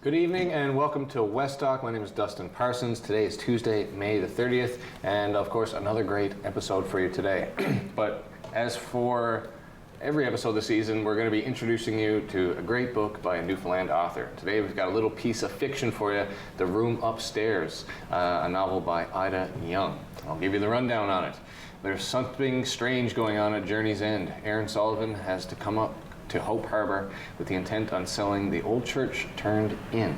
Good evening and welcome to West Dock. My name is Dustin Parsons. Today is Tuesday, May the 30th, and of course another great episode for you today. But as for every episode this season, we're going to be introducing you to a great book by a Newfoundland author. Today we've got a little piece of fiction for you, The Room Upstairs, a novel by Ida Young. I'll give you the rundown on it. There's something strange going on at Journey's End. Aaron Sullivan has to come up to Hope Harbor with the intent on selling the old church turned inn.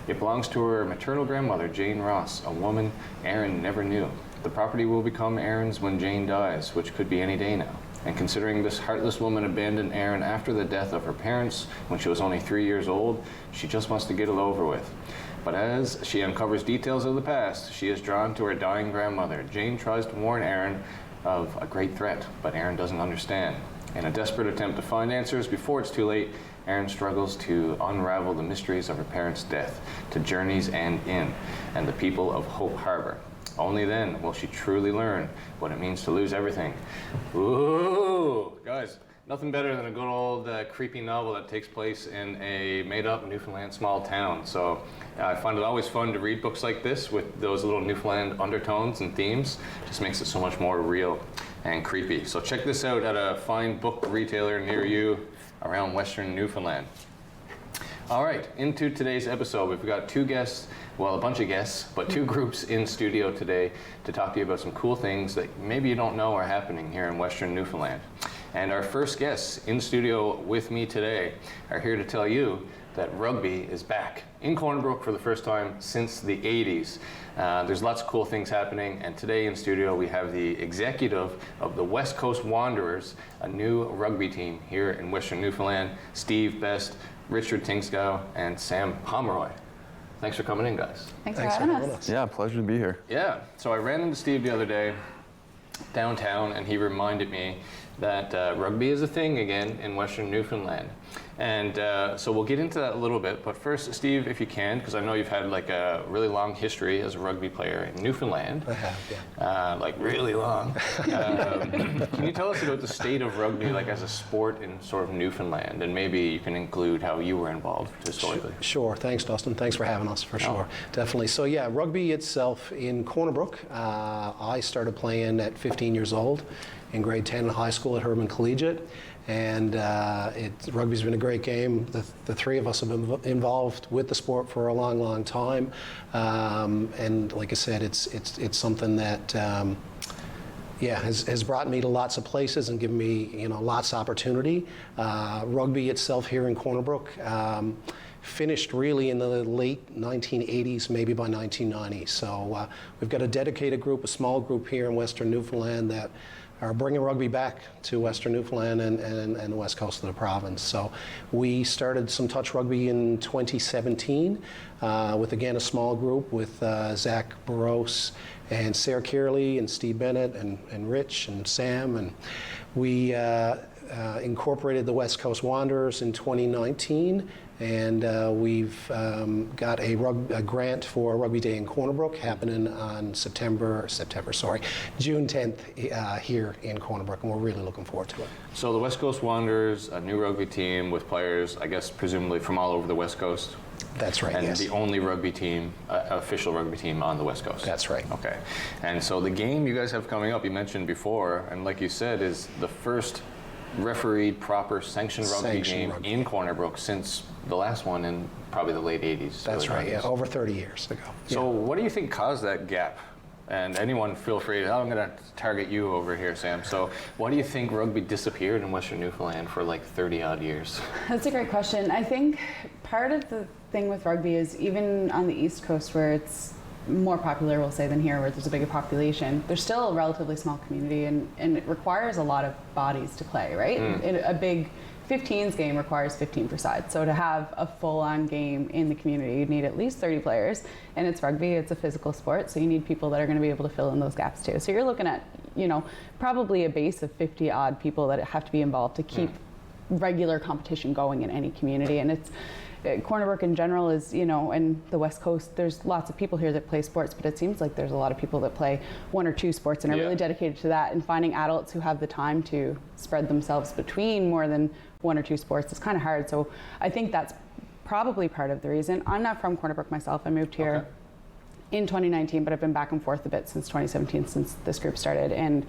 It belongs to her maternal grandmother, Jane Ross, a woman Aaron never knew. The property will become Aaron's when Jane dies, which could be any day now. And considering this heartless woman abandoned Aaron after the death of her parents when she was only 3 years old, she just wants to get it over with. But as she uncovers details of the past, she is drawn to her dying grandmother. Jane tries to warn Aaron of a great threat, but Aaron doesn't understand. In a desperate attempt to find answers before it's too late, Aaron struggles to unravel the mysteries of her parents' death, to Journey's End Inn, and the people of Hope Harbor. Only then will she truly learn what it means to lose everything. Ooh, guys, nothing better than a good old creepy novel that takes place in a made-up Newfoundland small town. So I find it always fun to read books like this with those little Newfoundland undertones and themes. Just makes it so much more real and creepy. So check this out at a fine book retailer near you around Western Newfoundland. All right, into today's episode. We've got two guests, well, a bunch of guests, but two groups in studio today to talk to you about some cool things that maybe you don't know are happening here in Western Newfoundland. And our first guests in studio with me today are here to tell you that rugby is back in Corner Brook for the first time since the 80s. There's lots of cool things happening, and today in studio we have the executive of the West Coast Wanderers, a new rugby team here in Western Newfoundland, Steve Best, Richard Tingsgow, and Sam Pomeroy. Thanks for coming in, guys. Thanks for having us. Yeah, pleasure to be here. Yeah, so I ran into Steve the other day downtown, and he reminded me that rugby is a thing again in Western Newfoundland. And so we'll get into that a little bit, but first, Steve, if you can, because I know you've had like a really long history as a rugby player in Newfoundland. I have, yeah. Like really long. Can you tell us about the state of rugby like as a sport in sort of Newfoundland, and maybe you can include how you were involved historically? Sure, thanks Dustin, thanks for having us, for sure, definitely. So yeah, rugby itself in Corner Brook, I started playing at 15 years old in grade 10 in high school at Herman Collegiate. And rugby's been a great game. The three of us have been involved with the sport for a long, long time. And like I said, it's something that has brought me to lots of places and given me lots of opportunity. Rugby itself here in Corner Brook finished really in the late 1980s, maybe by 1990. So we've got a dedicated group, a small group here in Western Newfoundland that are bringing rugby back to Western Newfoundland and the west coast of the province. So we started some touch rugby in 2017 with, again, a small group with Zach Barros and Sarah Kearley and Steve Bennett and Rich and Sam. And we incorporated the West Coast Wanderers in 2019. And we've got a grant for Rugby Day in Corner Brook happening on June 10th here in Corner Brook, and we're really looking forward to it. So the West Coast Wanderers, a new rugby team with players, I guess, presumably from all over the West Coast. That's right, and yes. The only rugby team, official rugby team on the West Coast. That's right. Okay. And so the game you guys have coming up, you mentioned before, and like you said, is the first refereed proper sanctioned rugby game in Corner Brook since the last one in probably the late 80s. That's right, yeah, over 30 years ago. So what do you think caused that gap? And anyone feel free, I'm going to target you over here, Sam. So why do you think rugby disappeared in Western Newfoundland for like 30 odd years? That's a great question. I think part of the thing with rugby is even on the East Coast where it's more popular, we'll say, than here where there's a bigger population, there's still a relatively small community and it requires a lot of bodies to play, right? A big 15s game requires 15 per side. So to have a full-on game in the community, you need at least 30 players. And it's rugby, it's a physical sport, so you need people that are going to be able to fill in those gaps too. So you're looking at, probably a base of 50 odd people that have to be involved to keep regular competition going in any community. And it's Corner Brook in general is, and the West Coast, there's lots of people here that play sports, but it seems like there's a lot of people that play one or two sports and are really dedicated to that, and finding adults who have the time to spread themselves between more than one or two sports is kind of hard. So I think that's probably part of the reason. I'm not from Corner Brook myself. I moved here in 2019, but I've been back and forth a bit since 2017, since this group started. And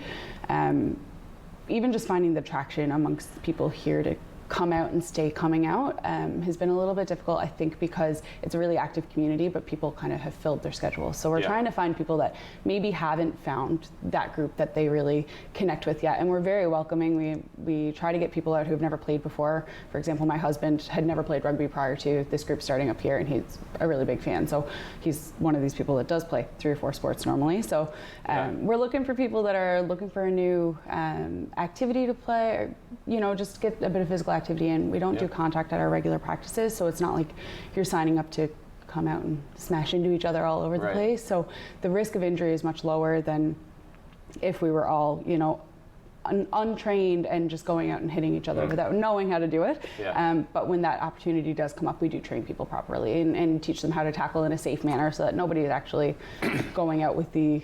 even just finding the traction amongst people here to come out and stay coming out has been a little bit difficult, I think, because it's a really active community, but people kind of have filled their schedules. So we're trying to find people that maybe haven't found that group that they really connect with yet. And we're very welcoming. We try to get people out who've never played before. For example, my husband had never played rugby prior to this group starting up here, and he's a really big fan. So he's one of these people that does play 3 or 4 sports normally. So we're looking for people that are looking for a new activity to play, or, you know, just get a bit of physical activity. And we don't do contact at our regular practices, so it's not like you're signing up to come out and smash into each other all over the place. So the risk of injury is much lower than if we were all, you know, untrained and just going out and hitting each other without knowing how to do it. But when that opportunity does come up, we do train people properly and teach them how to tackle in a safe manner, so that nobody is actually going out with the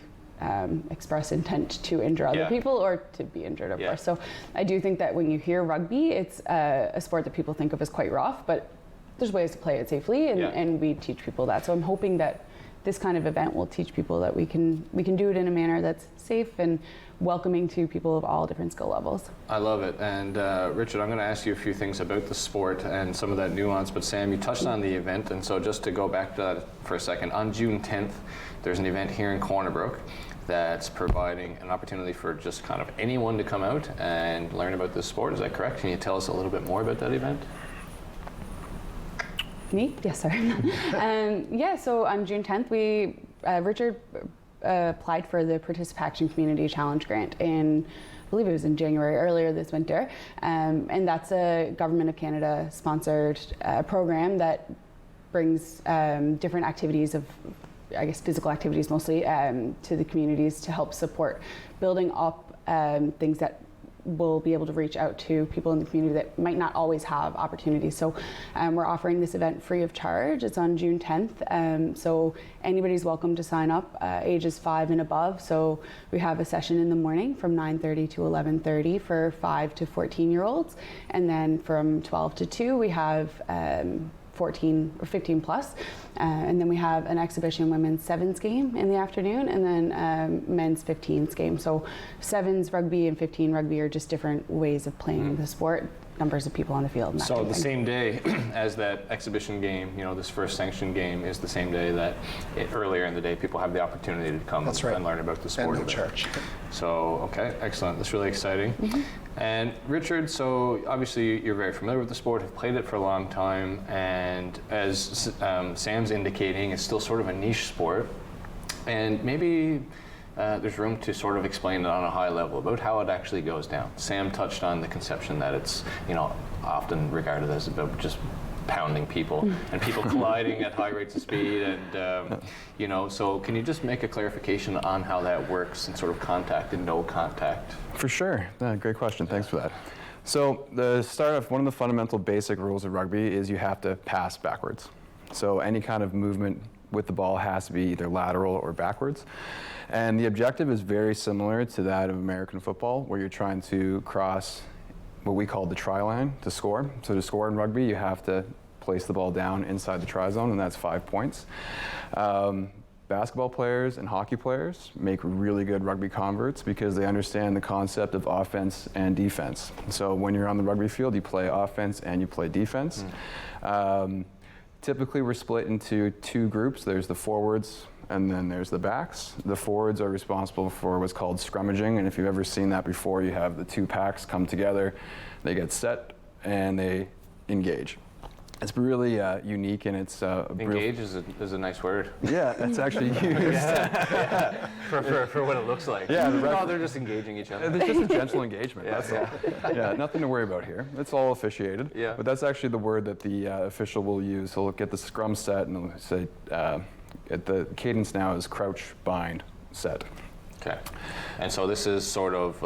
express intent to injure other people or to be injured, of course. So I do think that when you hear rugby, it's a sport that people think of as quite rough, but there's ways to play it safely, and we teach people that. So I'm hoping that this kind of event will teach people that we can do it in a manner that's safe and welcoming to people of all different skill levels. I love it. And Richard, I'm going to ask you a few things about the sport and some of that nuance, but Sam, you touched on the event, and so just to go back to that for a second, on June 10th, there's an event here in Corner Brook that's providing an opportunity for just kind of anyone to come out and learn about this sport. Is that correct? Can you tell us a little bit more about that event? Me? Yes, sir. So on June 10th, Richard applied for the Participation Community Challenge Grant in, I believe it was in January, earlier this winter. And that's a Government of Canada sponsored program that brings different activities of, I guess, physical activities mostly, to the communities to help support building up things that will be able to reach out to people in the community that might not always have opportunities. So we're offering this event free of charge. It's on June 10th. So anybody's welcome to sign up, ages 5 and above. So we have a session in the morning from 9:30 to 11:30 for 5 to 14-year-olds. And then from 12 to 2, we have 14 or 15 plus. And then we have an exhibition women's sevens game in the afternoon, and then men's 15s game. So sevens rugby and 15 rugby are just different ways of playing the sport, numbers of people on the field. And so the same day as that exhibition game, you know, this first sanctioned game is the same day that earlier in the day people have the opportunity to come and learn about the sport. And the church. So, okay, excellent. That's really exciting. And Richard, so obviously you're very familiar with the sport, have played it for a long time, and as Sam's indicating, it's still sort of a niche sport. And maybe there's room to sort of explain it on a high level about how it actually goes down. Sam touched on the conception that it's, you know, often regarded as about just pounding people and people colliding at high rates of speed, and you know, so can you just make a clarification on how that works and sort of contact and no contact? For sure. Great question. Thanks for that. So the start off, one of the fundamental basic rules of rugby is you have to pass backwards. So any kind of movement with the ball has to be either lateral or backwards. And the objective is very similar to that of American football, where you're trying to cross what we call the try line to score. So to score in rugby, you have to place the ball down inside the try zone, and that's 5 points. Basketball players and hockey players make really good rugby converts because they understand the concept of offense and defense. So when you're on the rugby field, you play offense and you play defense. Typically, we're split into 2 groups. There's the forwards and then there's the backs. The forwards are responsible for what's called scrummaging, and if you've ever seen that before, you have the 2 packs come together, they get set, and they engage. It's really unique, and it's engage is a nice word. Yeah, it's actually used for what it looks like. Yeah, they're just engaging each other. It's just a gentle engagement. That's all. Yeah, nothing to worry about here. It's all officiated. Yeah. But that's actually the word that the official will use. He'll get the scrum set, and he'll say, the cadence now is crouch, bind, set. Okay, and so this is sort of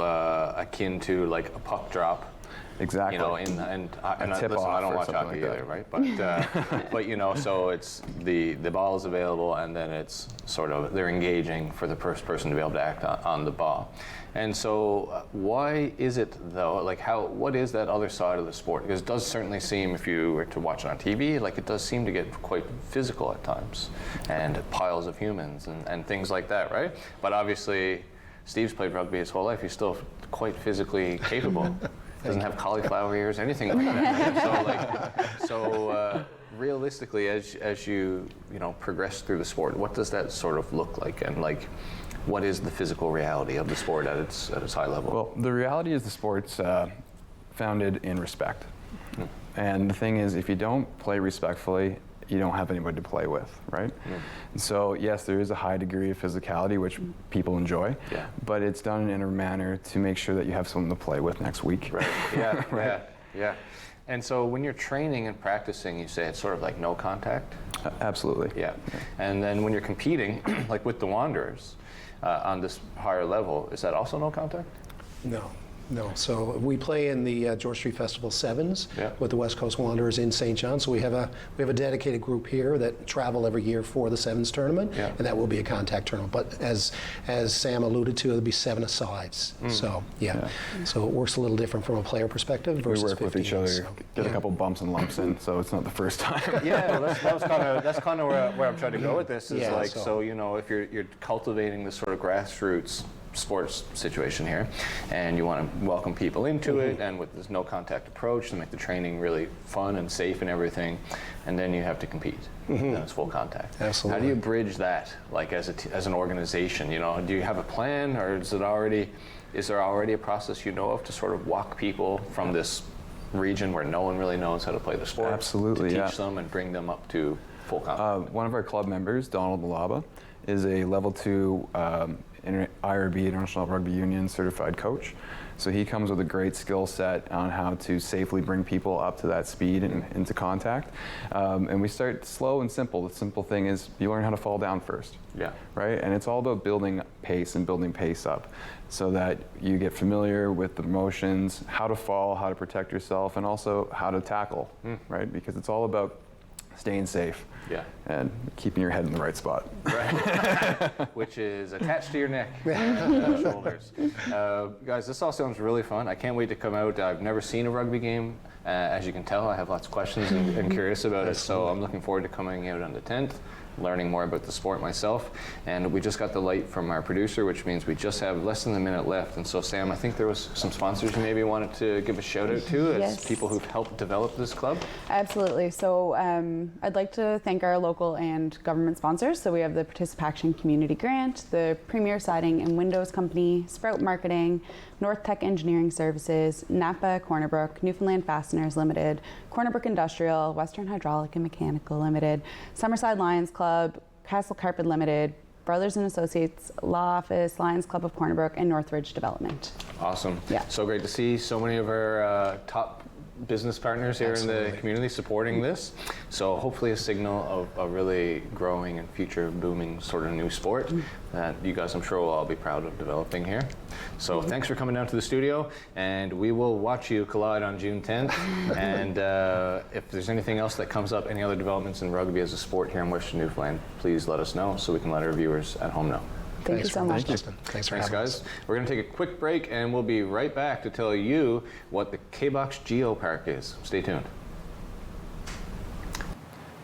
akin to like a puck drop. Exactly. You know, and tip listen, I off don't or watch something hockey like either, that. right? But you know, so it's the ball is available, and then it's sort of they're engaging for the first person to be able to act on the ball. And so, why is it though? Like, what is that other side of the sport? Because it does certainly seem, if you were to watch it on TV, like it does seem to get quite physical at times, and piles of humans and things like that, right? But obviously, Steve's played rugby his whole life. He's still quite physically capable. Doesn't have cauliflower ears, anything like that. So realistically, as you progress through the sport, what does that sort of look like, and like, what is the physical reality of the sport at its high level? Well, the reality is the sport's founded in respect. And the thing is, if you don't play respectfully, you don't have anybody to play with, right? And so yes, there is a high degree of physicality, which people enjoy, but it's done in a manner to make sure that you have someone to play with next week. Right. Yeah. Right. Yeah. And so when you're training and practicing, you say it's sort of like no contact? Absolutely. Yeah. And then when you're competing, like with the Wanderers, on this higher level, is that also no contact? No. So we play in the George Street Festival Sevens with the West Coast Wanderers in St. John. So we have a dedicated group here that travel every year for the Sevens tournament, and that will be a contact tournament. But as Sam alluded to, it'll be 7-a-sides. So so it works a little different from a player perspective versus we work with each other, get a couple bumps and lumps in, so it's not the first time. Yeah, well, that's kind of where I'm trying to go with this. Is so you know, if you're cultivating this sort of grassroots sports situation here, and you want to welcome people into it, and with this no contact approach to make the training really fun and safe and everything, and then you have to compete. Then it's full contact. Absolutely. How do you bridge that, like as an organization? You know, do you have a plan, or is there already a process you know of to sort of walk people from this region where no one really knows how to play the sport? Absolutely, to teach them and bring them up to full contact? One of our club members, Donald Malaba, is a level 2 IRB, International Rugby Union certified coach. So he comes with a great skill set on how to safely bring people up to that speed and into contact. And we start slow and simple. The simple thing is you learn how to fall down first. Yeah. Right? And it's all about building pace and building pace up so that you get familiar with the motions, how to fall, how to protect yourself, and also how to tackle, right? Because it's all about staying safe and keeping your head in the right spot. Right. Which is attached to your neck, shoulders. Guys, this all sounds really fun. I can't wait to come out. I've never seen a rugby game. As you can tell, I have lots of questions and curious about it, so I'm looking forward to coming out on the 10th, learning more about the sport myself. And we just got the light from our producer, which means we just have less than a minute left. And so, Sam, I think there was some sponsors you maybe wanted to give a shout out to as people who've helped develop this club. Absolutely. So I'd like to thank our local and government sponsors. So we have the Participation Community Grant, the Premier Siding and Windows Company, Sprout Marketing, North Tech Engineering Services, Napa Corner Brook, Newfoundland Fasteners Limited, Corner Brook Industrial, Western Hydraulic and Mechanical Limited, Summerside Lions Club, Castle Carpet Limited, Brothers and Associates Law Office, Lions Club of Corner Brook, and Northridge Development. Awesome. Yeah. So great to see so many of our top business partners here in the community supporting this. So hopefully a signal of a really growing and future booming sort of new sport that you guys, I'm sure, will all be proud of developing here. So thanks for coming down to the studio, and we will watch you collide on June 10th. And if there's anything else that comes up, any other developments in rugby as a sport here in Western Newfoundland, please let us know so we can let our viewers at home know. Thank you so much. Thanks for Thanks, having guys. us. We're going to take a quick break, and we'll be right back to tell you what the K-Box Geopark is. Stay tuned.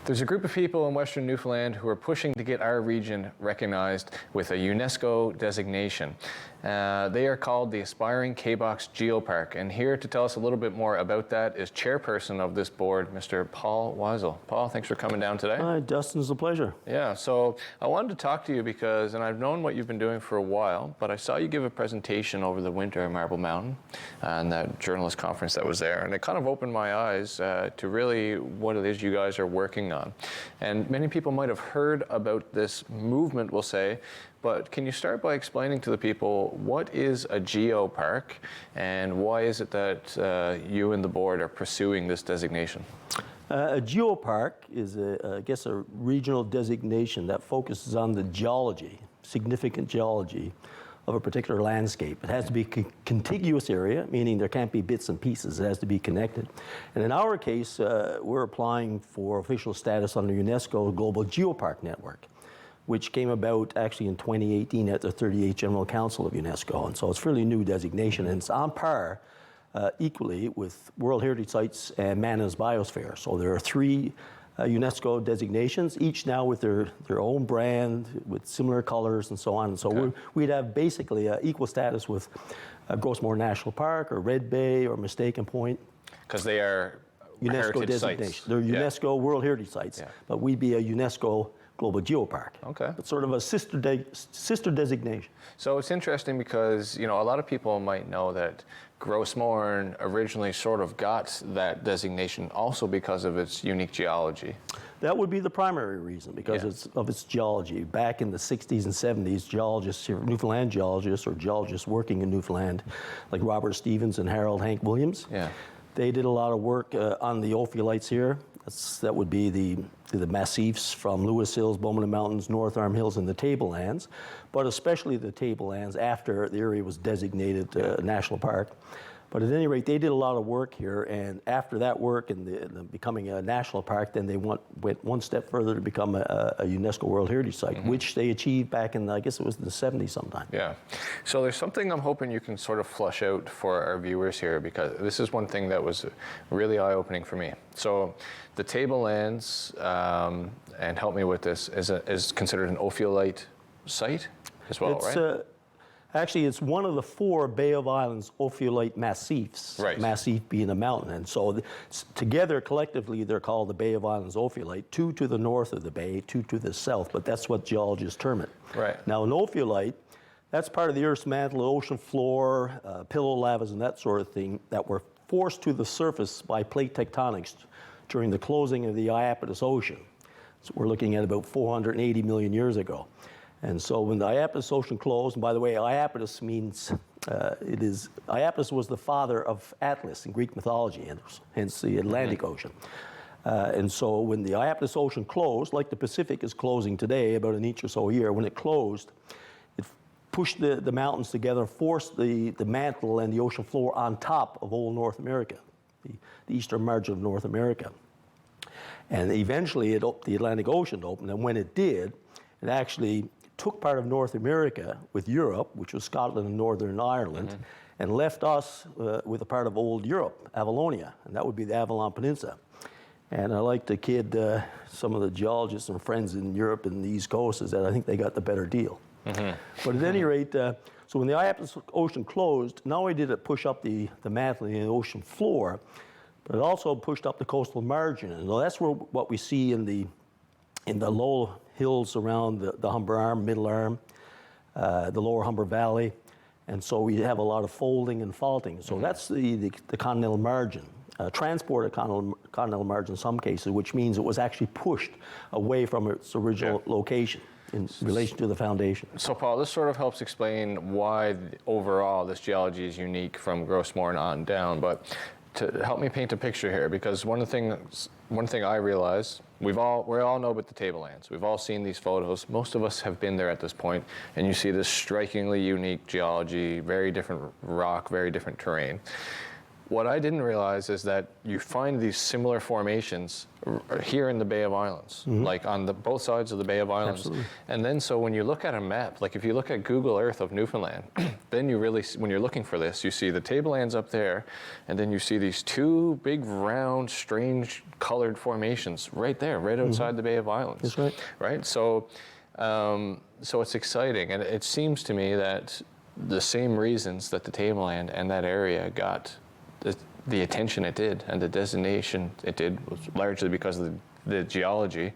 There's a group of people in Western Newfoundland who are pushing to get our region recognized with a UNESCO designation. They are called the Aspiring K-Box Geopark, and here to tell us a little bit more about that is chairperson of this board, Mr. Paul Weisel. Paul, thanks for coming down today. Hi, Dustin, it's a pleasure. Yeah, so I wanted to talk to you because, and I've known what you've been doing for a while, but I saw you give a presentation over the winter at Marble Mountain and that journalist conference that was there, and it kind of opened my eyes to really what it is you guys are working on. And many people might have heard about this movement, we'll say, but can you start by explaining to the people what is a geopark and why is it that you and the board are pursuing this designation? A geopark is, I guess, a regional designation that focuses on the geology, significant geology of a particular landscape. It has to be a contiguous area, meaning there can't be bits and pieces. It has to be connected. And in our case, we're applying for official status on the UNESCO Global Geopark Network, which came about actually in 2018 at the 38th General Council of UNESCO. And so it's a fairly new designation, and it's on par equally with World Heritage Sites and Mana's Biosphere. So there are three UNESCO designations, each now with their own brand, with similar colors and so on. And so we'd have basically equal status with Grossmore National Park or Red Bay or Mistaken Point. Because they are UNESCO heritage designation. sites. They're UNESCO World Heritage Sites, but we'd be a UNESCO Global Geopark. Okay. It's sort of a sister designation. So it's interesting because, you know, a lot of people might know that Grossmorn originally sort of got that designation also because of its unique geology. That would be the primary reason, because of its geology. Back in the 60s and 70s, geologists, Newfoundland geologists or geologists working in Newfoundland, like Robert Stevens and Harold Hank Williams, they did a lot of work on the ophiolites here. That would be the massifs from Lewis Hills, Bowman Mountains, North Arm Hills, and the Tablelands, but especially the Tablelands after the area was designated National Park. But at any rate, they did a lot of work here, and after that work and the becoming a national park, then they went one step further to become a UNESCO World Heritage Site, which they achieved back in, I guess it was in the 70s sometime. Yeah. So there's something I'm hoping you can sort of flush out for our viewers here, because this is one thing that was really eye-opening for me. So the Tablelands, and help me with this, is considered an ophiolite site as well, right? Actually, it's one of the 4 Bay of Islands ophiolite massifs, massif being a mountain. And so together, collectively, they're called the Bay of Islands ophiolite, 2 to the north of the bay, 2 to the south, but that's what geologists term it. Now, an ophiolite, that's part of the Earth's mantle, ocean floor, pillow lavas, and that sort of thing that were forced to the surface by plate tectonics during the closing of the Iapetus Ocean. So we're looking at about 480 million years ago. And so when the Iapetus Ocean closed, and by the way, Iapetus means, Iapetus was the father of Atlas in Greek mythology, and hence the Atlantic Ocean. And so when the Iapetus Ocean closed, like the Pacific is closing today, about an inch or so a year, when it closed, it pushed the mountains together, forced the mantle and the ocean floor on top of old North America, the eastern margin of North America. And eventually the Atlantic Ocean opened, and when it did, it actually took part of North America with Europe, which was Scotland and Northern Ireland, and left us with a part of old Europe, Avalonia, and that would be the Avalon Peninsula. And I like to kid some of the geologists and friends in Europe and the East Coast is that I think they got the better deal. But at any rate, so when the Iapetus Ocean closed, not only did it push up the mantle and the ocean floor, but it also pushed up the coastal margin. And that's what we see in the low hills around the Humber Arm, Middle Arm, the lower Humber Valley. And so we have a lot of folding and faulting. So that's the continental margin. Transported continental margin in some cases, which means it was actually pushed away from its original location in relation to the foundation. So Paul, this sort of helps explain why overall this geology is unique from Grossmorn on down. But to help me paint a picture here, because one thing I realize, we all know about the Tablelands. We've all seen these photos. Most of us have been there at this point, and you see this strikingly unique geology, very different rock, very different terrain. What I didn't realize is that you find these similar formations here in the Bay of Islands, like on both sides of the Bay of Islands. Absolutely. And then so when you look at a map, like if you look at Google Earth of Newfoundland, then you really, when you're looking for this, you see the Tablelands up there, and then you see these 2 big, round, strange colored formations right there, right outside the Bay of Islands. That's right. Right? So, so it's exciting, and it seems to me that the same reasons that the Tableland and that area got the attention it did and the designation it did was largely because of the geology,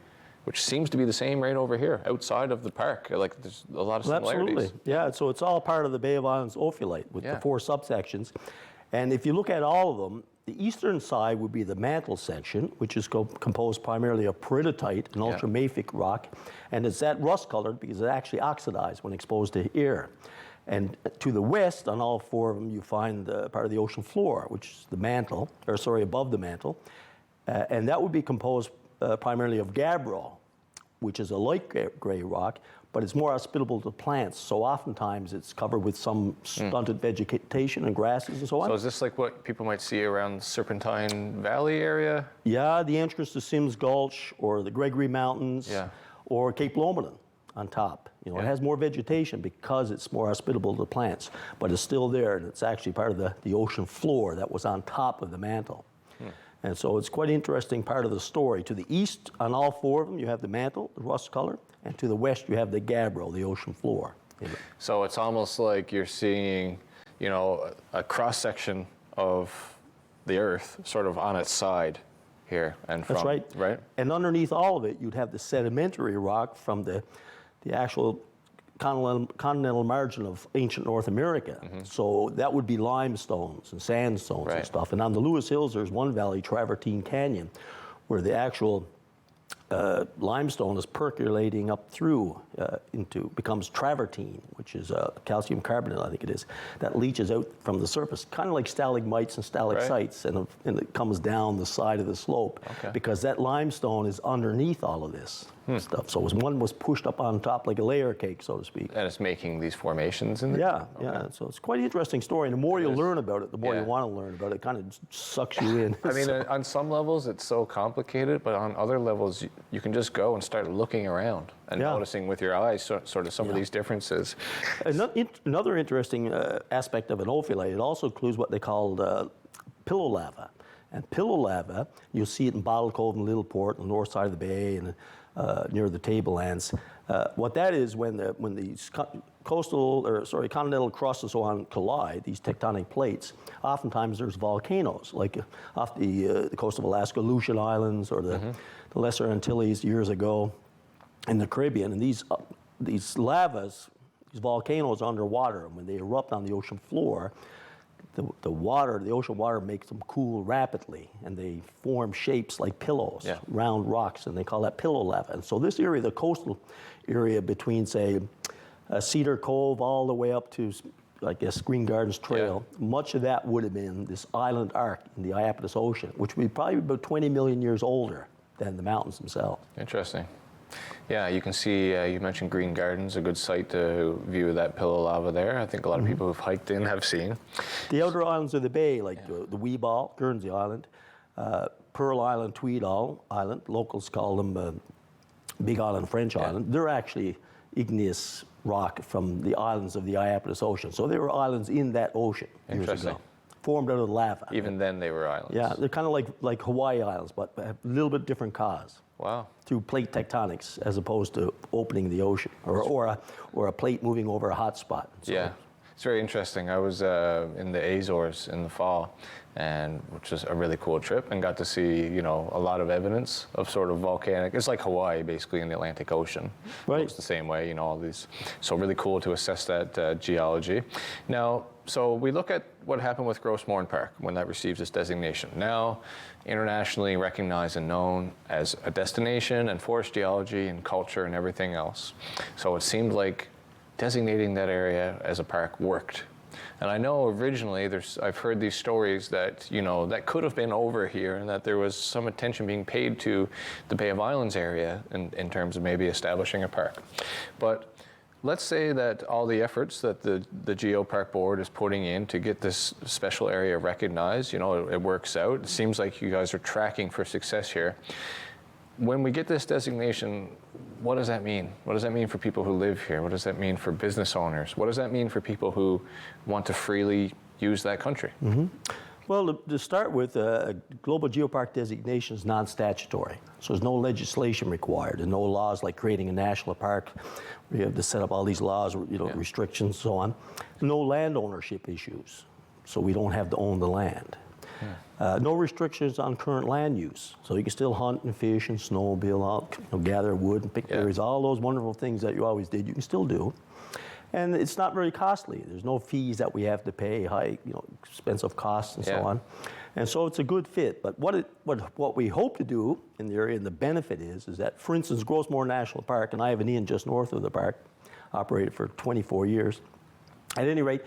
which seems to be the same right over here outside of the park. Like there's a lot of similarities. Absolutely, yeah. So it's all part of the Bay of Islands ophiolite with the 4 subsections. And if you look at all of them, the eastern side would be the mantle section, which is composed primarily of peridotite, an ultramafic rock, and it's that rust colored because it actually oxidized when exposed to air. And to the west, on all 4 of them, you find part of the ocean floor, which is the mantle, above the mantle. And that would be composed primarily of gabbro, which is a light gray rock, but it's more hospitable to plants. So oftentimes it's covered with some stunted vegetation and grasses and so on. So is this like what people might see around the Serpentine Valley area? Yeah, the entrance to Sims Gulch or the Gregory Mountains or Cape Lomanon on top. It has more vegetation because it's more hospitable to plants, but it's still there, and it's actually part of the ocean floor that was on top of the mantle. And so it's quite an interesting part of the story. To the east, on all four of them, you have the mantle, the rust color, and to the west, you have the gabbro, the ocean floor. So it's almost like you're seeing, a cross-section of the Earth sort of on its side here. And That's right. Right? And underneath all of it, you'd have the sedimentary rock from the actual continental margin of ancient North America. So that would be limestones and sandstones and stuff. And on the Lewis Hills, there's one valley, Travertine Canyon, where the actual limestone is percolating up through becomes travertine, which is calcium carbonate, I think it is, that leaches out from the surface, kind of like stalagmites and stalactites, and it comes down the side of the slope because that limestone is underneath all of this stuff. So one was pushed up on top like a layer cake, so to speak. And it's making these formations in there? Yeah. So it's quite an interesting story, and the more you learn about it, the more you want to learn about it. It kind of sucks you in. I mean, on some levels, it's so complicated, but on other levels, you can just go and start looking around and noticing with your eyes sort of some of these differences. Another interesting aspect of an ophiolite, it also includes what they call pillow lava. And pillow lava, you'll see it in Bottle Cove and Little Port on the north side of the bay and near the tablelands. What that is, when these continental crusts and so on collide, these tectonic plates, oftentimes there's volcanoes, like off the coast of Alaska, Aleutian Islands, or the Lesser Antilles years ago in the Caribbean. And these lavas, these volcanoes are underwater, and when they erupt on the ocean floor, the ocean water makes them cool rapidly, and they form shapes like pillows, round rocks, and they call that pillow lava. And so this area, the coastal area between, say, Cedar Cove all the way up to, I guess, Green Gardens Trail, much of that would have been this island arc in the Iapetus Ocean, which would be probably about 20 million years older than the mountains themselves. Interesting. Yeah, you can see, you mentioned Green Gardens, a good site to view that pillow lava there. I think a lot of people who've hiked in have seen. The outer islands of the bay, like the Weeball, Guernsey Island, Pearl Island, Tweed Island, locals call them Big Island, French Island, they're actually igneous rock from the islands of the Iapetus Ocean. So they were islands in that ocean years ago, formed out of lava. Even then they were islands. Yeah, they're kind of like Hawaii Islands, but a little bit different cause. Wow. Through plate tectonics as opposed to opening the ocean or a plate moving over a hot spot. So, it's very interesting. I was in the Azores in the fall, which was a really cool trip, and got to see, a lot of evidence of sort of volcanic. It's like Hawaii, basically, in the Atlantic Ocean. Right. It's the same way, all these. So really cool to assess that geology. Now, so we look at what happened with Gros Morne Park when that receives its designation. Now, internationally recognized and known as a destination and forest geology and culture and everything else. So it seemed like designating that area as a park worked. And I know originally I've heard these stories that, that could have been over here and that there was some attention being paid to the Bay of Islands area in terms of maybe establishing a park. But let's say that all the efforts that the Geopark Board is putting in to get this special area recognized, it works out. It seems like you guys are tracking for success here. When we get this designation, what does that mean? What does that mean for people who live here? What does that mean for business owners? What does that mean for people who want to freely use that country? Well, to start with, global geopark designation is non-statutory. So there's no legislation required and no laws like creating a national park where you have to set up all these laws, restrictions, so on. No land ownership issues. So we don't have to own the land. No restrictions on current land use. So you can still hunt and fish and snowmobile out, gather wood and pick berries, all those wonderful things that you always did, you can still do. And it's not very costly. There's no fees that we have to pay, high, expensive costs and so on. And so it's a good fit. But what we hope to do in the area, and the benefit is that, for instance, Gros Morne National Park, and I have an inn just north of the park, operated for 24 years. At any rate,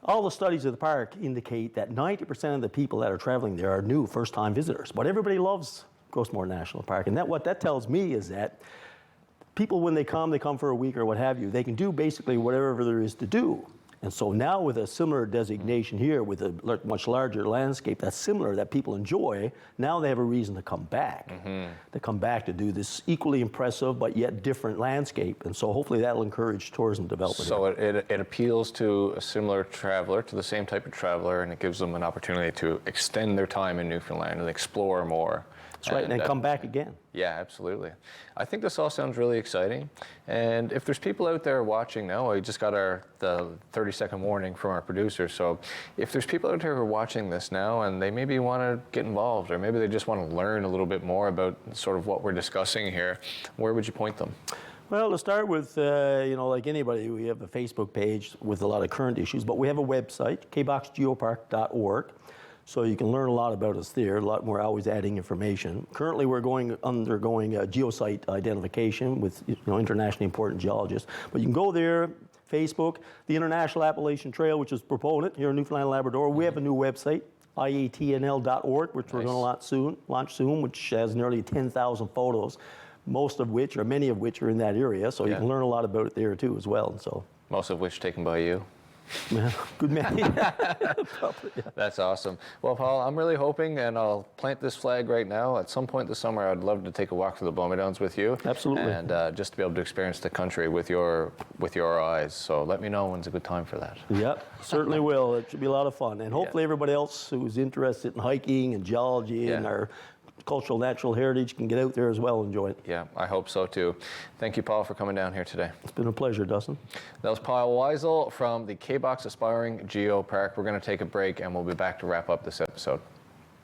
all the studies of the park indicate that 90% of the people that are traveling there are new first-time visitors. But everybody loves Grossmore National Park. And what that tells me is that people, when they come for a week or what have you, they can do basically whatever there is to do. And so now with a similar designation here, with a much larger landscape that's similar, that people enjoy, now they have a reason to come back. To come back to do this equally impressive but yet different landscape. And so hopefully that'll encourage tourism development. So it appeals to a similar traveler, to the same type of traveler, and it gives them an opportunity to extend their time in Newfoundland and explore more. That's right, and then come back again. Yeah, absolutely. I think this all sounds really exciting. And if there's people out there watching now, we just got the 30-second warning from our producer. So if there's people out there who are watching this now and they maybe want to get involved, or maybe they just want to learn a little bit more about sort of what we're discussing here, where would you point them? Well, to start with, like anybody, we have a Facebook page with a lot of current issues, but we have a website, kboxgeopark.org. So you can learn a lot about us there, a lot more, always adding information. Currently, we're undergoing a geosite identification with internationally important geologists. But you can go there, Facebook, the International Appalachian Trail, which is proponent here in Newfoundland and Labrador. We have a new website, iatnl.org, which we're going to launch soon, which has nearly 10,000 photos, many of which are in that area. So you can learn a lot about it there too as well. So most of which taken by you. Good man. That's awesome. Well, Paul, I'm really hoping, and I'll plant this flag right now, at some point this summer I'd love to take a walk through the Blommy Downs with you. Absolutely. And just to be able to experience the country with your eyes. So let me know when's a good time for that. Yep, certainly will. It should be a lot of fun. And hopefully everybody else who's interested in hiking and geology and our cultural natural heritage can get out there as well and enjoy it. Yeah, I hope so too. Thank you, Paul, for coming down here today. It's been a pleasure, Dustin. That was Paul Weisel from the Kbox Aspiring Geo Park. We're going to take a break and we'll be back to wrap up this episode.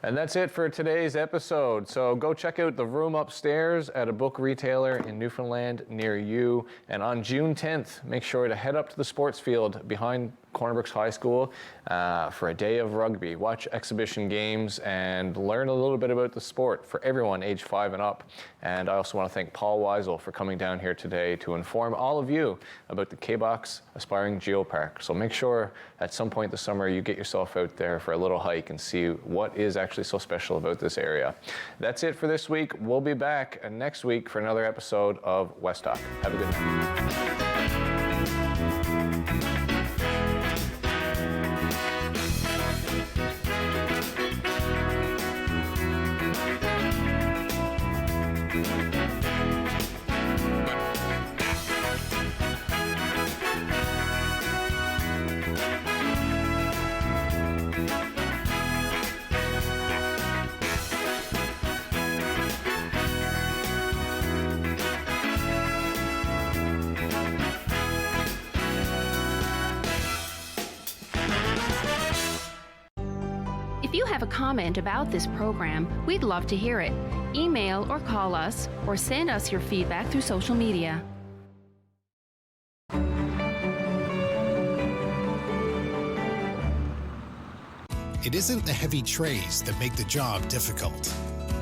And that's it for today's episode. So go check out the room upstairs at a book retailer in Newfoundland near you. And on June 10th, make sure to head up to the sports field behind Corner Brooks High School for a day of rugby. Watch exhibition games and learn a little bit about the sport for everyone age 5 and up. And I also want to thank Paul Weisel for coming down here today to inform all of you about the Kbox Aspiring Geopark. So make sure at some point this summer you get yourself out there for a little hike and see what is actually so special about this area. That's it for this week. We'll be back next week for another episode of West Talk. Have a good night. If you have a comment about this program, we'd love to hear it. Email or call us, or send us your feedback through social media. It isn't the heavy trays that make the job difficult,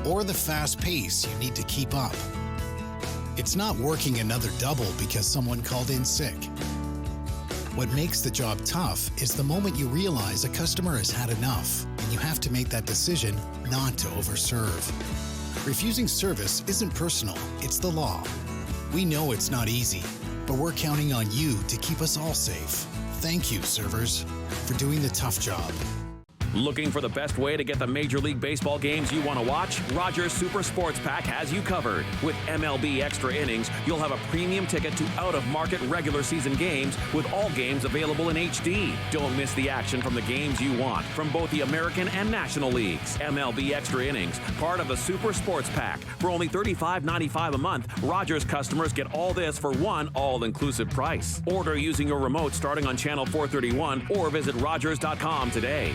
or the fast pace you need to keep up. It's not working another double because someone called in sick. What makes the job tough is the moment you realize a customer has had enough and you have to make that decision not to overserve. Refusing service isn't personal, it's the law. We know it's not easy, but we're counting on you to keep us all safe. Thank you, servers, for doing the tough job. Looking for the best way to get the Major League Baseball games you want to watch? Rogers Super Sports Pack has you covered. With MLB Extra Innings, you'll have a premium ticket to out-of-market regular season games with all games available in HD. Don't miss the action from the games you want from both the American and National Leagues. MLB Extra Innings, part of the Super Sports Pack. For only $35.95 a month, Rogers customers get all this for one all-inclusive price. Order using your remote starting on channel 431 or visit Rogers.com today.